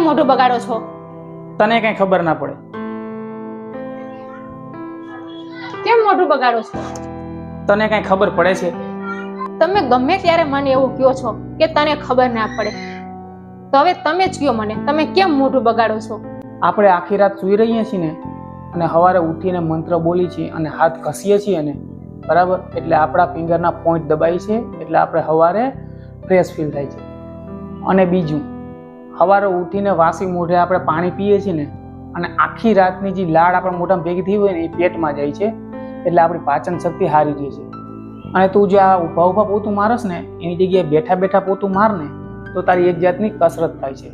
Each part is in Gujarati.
મોઢું બગાડો છો? તને કઈ ખબર ના પડે. કેમ મોઢું બગાડો છો? તને કઈ ખબર પડે છે? તમે ગમે ત્યારે મને એવું કહો છો કે તને ખબર ના પડે. તો હવે તમે જ કહો મને, તમે કેમ મોઢું બગાડો છો? આપણે આખી રાત સૂઈ રહીએ છીએ ને અને સવારે ઉઠીને મંત્ર બોલી છીએ અને હાથ ઘસીએ છીએ ને, બરાબર, એટલે આપણા ફિંગરના પોઈન્ટ દબાય છે, એટલે આપણે સવારે ફ્રેશ ફીલ થાય છે. અને બીજું, સવારે ઉઠીને વાસી મોઢે આપણે પાણી પીએ છીએ ને અને આખી રાતની જે લાળ આપણા મોઢામાં ભેગી થઈ હોય ને એ પેટમાં જાય છે, એટલે આપણી પાચન શક્તિ સારી રહે છે. અને તું જે આ ઊભા ઊભા પોતું મારસ ને એની જગ્યાએ બેઠા બેઠા પોતું માર ને તો તારી એક જાતની કસરત થાય છે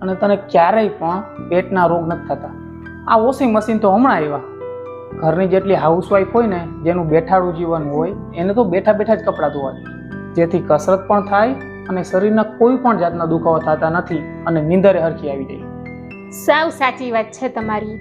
અને તને ક્યારેય પણ પેટના રોગ નથી થતા. આ વોશિંગ મશીન તો હમણાં આવ્યા. ઘરની જેટલી હાઉસવાઈફ હોય ને, જેનું બેઠાડું જીવન હોય, એને તો બેઠા બેઠા જ કપડાં ધોવાય, જેથી કસરત પણ થાય અને શરીરના કોઈ પણ જાતના દુખાવા થતા નથી અને નીંદરે હરખી આવી જાય. સાવ સાચી વાત છે તમારી.